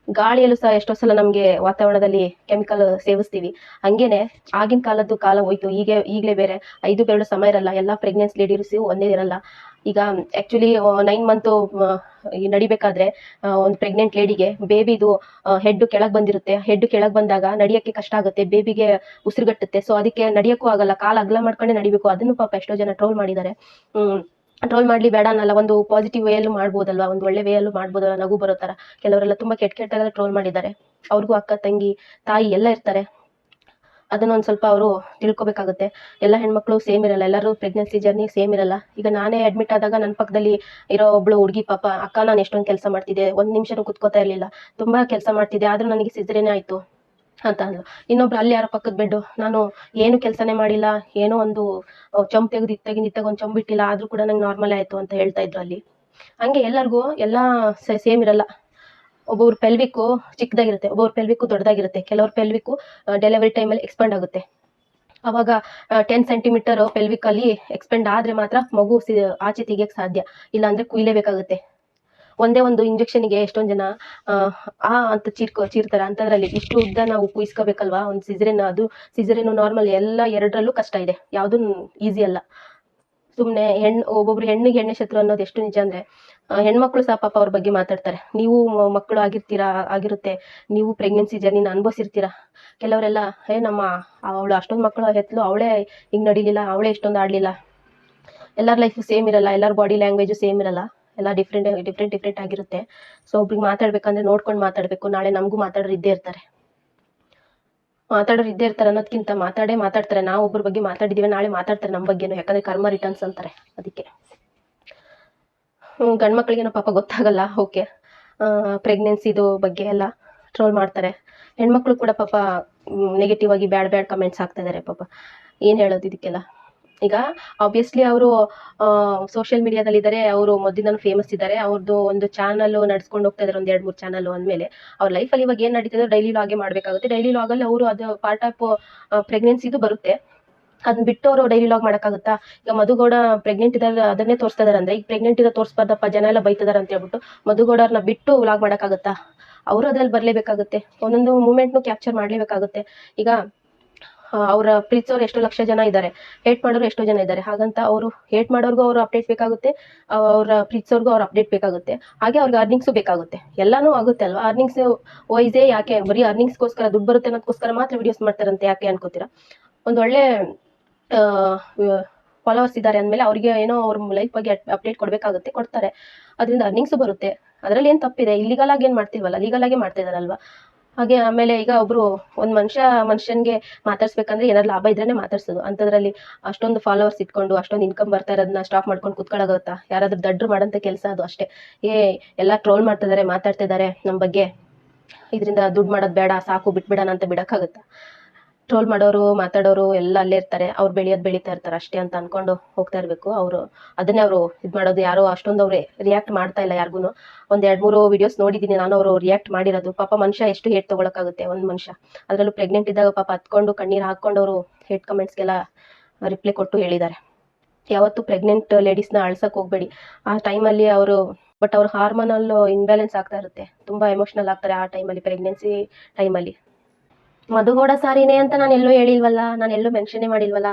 ಗಾಳಿಯಲ್ಲೂ ಸಹ ಎಷ್ಟೋ ಸಲ ನಮ್ಗೆ ವಾತಾವರಣದಲ್ಲಿ ಕೆಮಿಕಲ್ ಸೇವಿಸ್ತೀವಿ. ಹಂಗೇನೆ ಆಗಿನ ಕಾಲದ್ದು ಕಾಲ ಹೋಯ್ತು. ಈಗಲೇ ಬೇರೆ 5 ಬೆರಳು ಸಮ ಇರಲ್ಲ. ಎಲ್ಲ ಪ್ರೆಗ್ನೆನ್ಸಿ ಲೇಡೀಸ್ ಒಂದೇ ಇರಲ್ಲ. ಈಗ ಆಕ್ಚುಲಿ 9 ಮಂತ್ ನಡಿಬೇಕಾದ್ರೆ ಒಂದು ಪ್ರೆಗ್ನೆಂಟ್ ಲೇಡಿಗೆ ಬೇಬಿದು ಹೆಡ್ ಕೆಳಗ್ ಬಂದಿರುತ್ತೆ. ಹೆಡ್ ಕೆಳಗ್ ಬಂದಾಗ ನಡಿಯಕ್ಕೆ ಕಷ್ಟ ಆಗುತ್ತೆ, ಬೇಬಿಗೆ ಉಸಿರುಗಟ್ಟುತ್ತೆ. ಸೊ ಅದಕ್ಕೆ ನಡಿಯಕ್ಕೂ ಆಗಲ್ಲ, ಕಾಲ ಅಗಲ ಮಾಡ್ಕೊಂಡೆ ನಡಿಬೇಕು. ಅದನ್ನು ಪಾಪ ಎಷ್ಟೋ ಜನ ಟ್ರೋಲ್ ಮಾಡಿದ್ದಾರೆ. ಟ್ರೋಲ್ ಮಾಡ್ಲಿ ಬೇಡ ಅನ್ನಲ್ಲ, ಒಂದು ಪಾಸಿಟಿವ್ ವೇಯಲ್ಲೂ ಮಾಡ್ಬೋದಲ್ವಾ, ಒಂದು ಒಳ್ಳೆ ವೇಯಲ್ಲೂ ಮಾಡ್ಬೋದಲ್ಲ, ನಗು ಬರೋ ತರ. ಕೆಲವರೆಲ್ಲ ತುಂಬಾ ಕೆಟ್ಟಾಗೆಲ್ಲ ಟ್ರೋಲ್ ಮಾಡಿದ್ದಾರೆ. ಅವ್ರಿಗೂ ಅಕ್ಕ ತಂಗಿ ತಾಯಿ ಎಲ್ಲ ಇರ್ತಾರೆ. ಅದನ್ನೊಂದು ಸ್ವಲ್ಪ ಅವರು ತಿಳ್ಕೊಬೇಕಾಗುತ್ತೆ. ಎಲ್ಲ ಹೆಣ್ಮಕ್ಳು ಸೇಮ್ ಇರಲ್ಲ, ಎಲ್ಲರೂ ಪ್ರೆಗ್ನೆನ್ಸಿ ಜರ್ನಿ ಸೇಮ್ ಇರಲ್ಲ. ಈಗ ನಾನೇ ಅಡ್ಮಿಟ್ ಆದಾಗ ನನ್ನ ಪಕ್ಕದಲ್ಲಿ ಇರೋ ಒಬ್ಳು ಹುಡುಗಿ ಪಾಪ, ಅಕ್ಕ ನಾನು ಎಷ್ಟೊಂದು ಕೆಲಸ ಮಾಡ್ತಿದ್ದೆ, 1 ನಿಮಿಷನೂ ಕುತ್ಕೋತಾ ಇರ್ಲಿಲ್ಲ, ತುಂಬಾ ಕೆಲಸ ಮಾಡ್ತಿದ್ದೆ, ಆದ್ರೂ ನನಗೆ ಸಿಸರೇನೆ ಆಯ್ತು ಅಂತ ಅಂದ್ಲು. ಇನ್ನೊಬ್ರು ಅಲ್ಲಿ ಯಾರೋ ಪಕ್ಕದ ಬೆಡ್, ನಾನು ಏನು ಕೆಲಸನೇ ಮಾಡಿಲ್ಲ, ಏನೋ ಒಂದು ಚೊಂಬ್ ತೆಗೆದು ಇತ್ತಾಗ ಒಂದು ಚೊಂಬ್ ಬಿಟ್ಟಿಲ್ಲ, ಆದ್ರೂ ಕೂಡ ನಂಗೆ ನಾರ್ಮಲ್ ಆಯ್ತು ಅಂತ ಹೇಳ್ತಾ ಇದ್ರು ಅಲ್ಲಿ. ಹಂಗೆ ಎಲ್ಲರಿಗೂ ಎಲ್ಲ ಸೇಮ್ ಇರಲ್ಲ. ಒಬ್ಬೊಬ್ರು ಪೆಲ್ವಿಕ್ಕು ಚಿಕ್ಕದಾಗಿರುತ್ತೆ, ಒಬ್ಬೊಬ್ರು ಪೆಲ್ವಿಕ್ಕು ದೊಡ್ಡದಾಗಿರುತ್ತೆ. ಕೆಲವ್ರ ಪೆಲ್ವಿಕ್ಕು ಡೆಲಿವರಿ ಟೈಮಲ್ಲಿ ಎಕ್ಸ್ಪಾಂಡ್ ಆಗುತ್ತೆ. ಅವಾಗ 10 ಸೆಂಟಿಮೀಟರ್ ಪೆಲ್ವಿಕ್ ಅಲ್ಲಿ ಎಕ್ಸ್ಪೆಂಡ್ ಆದ್ರೆ ಮಾತ್ರ ಮಗು ಆಚೆ ತೆಗಿಯಕ್ ಸಾಧ್ಯ, ಇಲ್ಲ ಅಂದ್ರೆ ಕುಯ್ಲೇಬೇಕಾಗುತ್ತೆ. ಒಂದೇ ಒಂದು ಇಂಜೆಕ್ಷನ್ಗೆ ಎಷ್ಟೊಂದ್ ಜನ ಅಂತ ಚೀರ್ತಾರೆ. ಅಂತದ್ರಲ್ಲಿ ಇಷ್ಟು ಉದ್ದ ನಾವು ಕುಯ್ಸ್ಕೋಬೇಕಲ್ವಾ ಒಂದು ಸಿಸರೇನ್. ಅದು ಸಿಸರೇನು ನಾರ್ಮಲ್ ಎಲ್ಲ ಎರಡರಲ್ಲೂ ಕಷ್ಟ ಇದೆ, ಯಾವ್ದು ಈಸಿ ಅಲ್ಲ. ಸುಮ್ನೆ ಒಬ್ಬೊಬ್ರು ಹೆಣ್ಣಿಗೆ ಎಣ್ಣೆ ಶತ್ರು ಅನ್ನೋದು ಎಷ್ಟು ನಿಜ ಅಂದ್ರೆ, ಹೆಣ್ಮಕ್ಳು ಸಹ ಪಾಪ ಅವ್ರ ಬಗ್ಗೆ ಮಾತಾಡ್ತಾರೆ. ನೀವು ಮಕ್ಕಳು ಆಗಿರುತ್ತೆ, ನೀವು ಪ್ರೆಗ್ನೆನ್ಸಿ ಜರ್ನಿನ ಅನುಭವಿಸಿರ್ತೀರಾ. ಕೆಲವರೆಲ್ಲ ಅವಳು ಅಷ್ಟೊಂದು ಮಕ್ಕಳು ಹೆತ್ಲು, ಅವಳೇ ಹಿಂಗ್ ನಡಿಲಿಲ್ಲ, ಅವಳೇ ಇಷ್ಟೊಂದು ಆಡ್ಲಿಲ್ಲ. ಎಲ್ಲರ ಲೈಫ್ ಸೇಮ್ ಇರಲ್ಲ, ಎಲ್ಲರ ಬಾಡಿ ಲ್ಯಾಂಗ್ವೇಜು ಸೇಮ್ ಇರಲ್ಲ, ಎಲ್ಲ ಡಿಫ್ರೆಂಟ್ ಆಗಿರುತ್ತೆ. ಸೊ ಒಬ್ರಿಗೆ ಮಾತಾಡ್ಬೇಕಂದ್ರೆ ನೋಡ್ಕೊಂಡು ಮಾತಾಡ್ಬೇಕು. ನಾಳೆ ನಮಗೂ ಮಾತಾಡೋರು ಇದ್ದೇ ಇರ್ತಾರೆ ಅನ್ನೋದ್ಕಿಂತ ಮಾತಾಡ್ತಾರೆ. ನಾವು ಒಬ್ಬರ ಬಗ್ಗೆ ಮಾತಾಡಿದೀವಿ, ನಾಳೆ ಮಾತಾಡ್ತಾರೆ ನಮ್ಮ ಬಗ್ಗೆನೂ, ಯಾಕಂದ್ರೆ ಕರ್ಮ ರಿಟರ್ನ್ಸ್ ಅಂತಾರೆ. ಅದಕ್ಕೆ ಗಂಡ್ಮಕ್ಳಿಗೇನೋ ಪಾಪ ಗೊತ್ತಾಗಲ್ಲ. ಓಕೆ, ಪ್ರೆಗ್ನೆನ್ಸಿದು ಬಗ್ಗೆ ಎಲ್ಲ ಟ್ರೋಲ್ ಮಾಡ್ತಾರೆ. ಹೆಣ್ಮಕ್ಳು ಕೂಡ ಪಾಪ ನೆಗೆಟಿವ್ ಆಗಿ ಬ್ಯಾಡ್ ಕಮೆಂಟ್ಸ್ ಹಾಕ್ತಾ ಇದಾರೆ. ಪಾಪ ಏನ್ ಹೇಳೋದು ಇದಕ್ಕೆಲ್ಲ? ಈಗ ಆಬ್ವಿಯಸ್ಲಿ ಅವರು ಸೋಷಿಯಲ್ ಮೀಡಿಯಾದಲ್ಲಿ ಇದ್ದಾರೆ, ಅವರು ಮೊದಲಿಂದನೂ ಫೇಮಸ್ ಇದ್ದಾರೆ. ಅವ್ರದ್ದು ಒಂದು ಚಾನಲ್ ನಡ್ಸ್ಕೊಂಡು ಹೋಗ್ತಾ ಇದಾರೆ, 1-2-3 ಚಾನಲ್ ಅಂದ್ಮೇಲೆ ಅವ್ರ ಲೈಫಲ್ಲಿ ಇವಾಗ ಏನ್ ನಡೀತಿದೆ ಡೈಲಿ ಲಾಗೇ ಮಾಡ್ಬೇಕಾಗುತ್ತೆ. ಡೈಲಿ ಲಾಗಲ್ಲಿ ಅವರು ಅದು ಪಾರ್ಟ್ ಆಫ್ ಪ್ರೆಗ್ನೆನ್ಸಿದು ಬರುತ್ತೆ. ಅದನ್ನ ಬಿಟ್ಟು ಅವರು ಡೈಲಿ ಲಾಗ್ ಮಾಡಕ್ಕಾಗುತ್ತಾ? ಈಗ ಮಧುಗೌಡ ಪ್ರೆಗ್ನೆಂಟ್ ಇದ್ದಾರೆ, ಅದನ್ನೇ ತೋರಿಸ್ತಾ ಇದಾರೆ ಅಂದ್ರೆ, ಈಗ ಪ್ರೆಗ್ನೆಂಟ್ ಇರೋ ತೋರಿಸ್ಬಾರ್ದಪ್ಪ, ಜನ ಎಲ್ಲ ಬೈತಿದಾರೆ ಅಂತ ಹೇಳ್ಬಿಟ್ಟು ಮಧುಗೌಡರ್ನ ಬಿಟ್ಟು ಲಾಗ್ ಮಾಡಕ್ಕಾಗುತ್ತಾ? ಅವರು ಅದ್ರಲ್ಲಿ ಬರ್ಲೇಬೇಕಾಗುತ್ತೆ, ಒಂದೊಂದು ಮೂಮೆಂಟ್ನು ಕ್ಯಾಪ್ಚರ್ ಮಾಡ್ಲೇಬೇಕಾಗುತ್ತೆ. ಈಗ ಅವರ ಪ್ರೀತಿಸೋರು ಎಷ್ಟೋ ಲಕ್ಷ ಜನ ಇದ್ದಾರೆ, ಹೇಟ್ ಮಾಡೋರು ಎಷ್ಟೋ ಜನ ಇದ್ದಾರೆ. ಹಾಗಂತ ಅವರು ಹೇಟ್ ಮಾಡೋರ್ಗು ಅವ್ರು ಅಪ್ಡೇಟ್ ಬೇಕಾಗುತ್ತೆ, ಅವರ ಪ್ರೀತಿಸೋರ್ಗು ಅವ್ರ ಅಪ್ಡೇಟ್ ಬೇಕಾಗುತ್ತೆ. ಹಾಗೆ ಅವ್ರಿಗೆ ಅರ್ನಿಂಗ್ಸು ಬೇಕಾಗುತ್ತೆ, ಎಲ್ಲಾನು ಆಗುತ್ತೆ ಅಲ್ವಾ. ಅರ್ನಿಂಗ್ಸ್ ವೈಸೇ ಯಾಕೆ, ಬರೀ ಅರ್ನಿಂಗ್ಸ್ಗೋಸ್ಕರ ದುಡ್ಡು ಬರುತ್ತೆ ಅನ್ನೋದಕ್ಕೋಸ್ಕರ ಮಾತ್ರ ವಿಡಿಯೋಸ್ ಮಾಡ್ತಾರಂತೆ ಯಾಕೆ ಅನ್ಕೋತೀರಾ? ಒಂದು ಒಳ್ಳೆ ಫಾಲೋವರ್ಸ್ ಇದ್ದಾರೆ ಅಂದಮೇಲೆ ಅವ್ರಿಗೆ ಏನೋ ಅವ್ರ ಲೈಫ್ ಬಗ್ಗೆ ಅಪ್ಡೇಟ್ ಕೊಡ್ಬೇಕಾಗುತ್ತೆ, ಕೊಡ್ತಾರೆ. ಅದರಿಂದ ಅರ್ನಿಂಗ್ಸು ಬರುತ್ತೆ. ಅದರಲ್ಲಿ ಏನ್ ತಪ್ಪಿದೆ? ಇಲ್ಲಿಗಲ್ ಆಗಿ ಏನ್ ಮಾಡ್ತಿಲ್ವಲ್ಲ, ಲೀಗಲ್ ಆಗೇ ಮಾಡ್ತಾ ಇದಾರಲ್ವಾ. ಹಾಗೆ ಆಮೇಲೆ ಈಗ ಒಬ್ರು ಒಂದ್ ಮನುಷ್ಯನ್ಗೆ ಮಾತಾಡ್ಸ್ಬೇಕಂದ್ರೆ ಏನಾದ್ರು ಲಾಭ ಇದ್ರೇನೆ ಮಾತಾಡ್ಸೋದು. ಅಂತದ್ರಲ್ಲಿ ಅಷ್ಟೊಂದು ಫಾಲೋವರ್ಸ್ ಇಟ್ಕೊಂಡು ಅಷ್ಟೊಂದು ಇನ್ಕಮ್ ಬರ್ತಾ ಇರೋದನ್ನ ಸ್ಟಾಪ್ ಮಾಡ್ಕೊಂಡು ಕುತ್ಕೊಳ್ಳೋಗುತ್ತಾ? ಯಾರಾದ್ರೂ ದಡ್ರು ಮಾಡೋಂಥ ಕೆಲಸ ಅದು ಅಷ್ಟೇ. ಎಲ್ಲ ಟ್ರೋಲ್ ಮಾಡ್ತಿದ್ದಾರೆ, ಮಾತಾಡ್ತಿದ್ದಾರೆ ನಮ್ಮ ಬಗ್ಗೆ, ಇದರಿಂದ ದುಡ್ಡು ಮಾಡೋದು ಬೇಡ, ಸಾಕು ಬಿಟ್ಬಿಡೋಣ ಅಂತ ಬಿಡಕ್ಕಾಗುತ್ತಾ? ಟ್ರೋಲ್ ಮಾಡೋರು, ಮಾತಾಡೋರು ಎಲ್ಲ ಅಲ್ಲೇ ಇರ್ತಾರೆ. ಅವ್ರು ಬೆಳೀತಾ ಇರ್ತಾರೆ ಅಷ್ಟೇ ಅಂತ ಅನ್ಕೊಂಡು ಹೋಗ್ತಾ ಇರ್ಬೇಕು. ಅದನ್ನೇ ಅವರು ಇದು ಮಾಡೋದು. ಯಾರೋ ಅಷ್ಟೊಂದು ಅವ್ರೆ ರಿಯಾಕ್ಟ್ ಮಾಡ್ತಾ ಇಲ್ಲ ಯಾರಿಗೂ. ಒಂದ್ 2-3 ವಿಡಿಯೋಸ್ ನೋಡಿದೀನಿ ನಾನು ಅವರು ರಿಯಾಕ್ಟ್ ಮಾಡಿರೋದು. ಪಾಪ ಮನುಷ್ಯ ಎಷ್ಟು ಹೇಟ್ ತಗೊಳಕ್ಕಾಗುತ್ತೆ ಒಂದ್ ಮನುಷ್ಯ, ಅದ್ರಲ್ಲೂ ಪ್ರೆಗ್ನೆಂಟ್ ಇದ್ದಾಗ ಪಾಪ ಹತ್ಕೊಂಡು ಕಣ್ಣೀರ್ ಹಾಕೊಂಡು ಅವರು ಹೇಟ್ ಕಮೆಂಟ್ಸ್ಗೆಲ್ಲ ರಿಪ್ಲೈ ಕೊಟ್ಟು ಹೇಳಿದ್ದಾರೆ. ಯಾವತ್ತು ಪ್ರೆಗ್ನೆಂಟ್ ಲೇಡೀಸ್ನ ಅಳ್ಸಕ್ ಹೋಗ್ಬೇಡಿ. ಆ ಟೈಮಲ್ಲಿ ಅವ್ರ ಹಾರ್ಮೋನಲ್ ಇನ್ಬ್ಯಾಲೆನ್ಸ್ ಆಗ್ತಾ ಇರುತ್ತೆ, ತುಂಬಾ ಎಮೋಷನಲ್ ಆಗ್ತಾರೆ ಆ ಟೈಮಲ್ಲಿ, ಪ್ರೆಗ್ನೆನ್ಸಿ ಟೈಮಲ್ಲಿ. ಮಧುಗೌಡ ಸಾರಿನೇ ಅಂತ ನಾನು ಎಲ್ಲೂ ಹೇಳಿಲ್ವಲ್ಲ, ನಾನು ಎಲ್ಲೂ ಮೆನ್ಷನ್ನೇ ಮಾಡಿಲ್ವಲ್ಲ.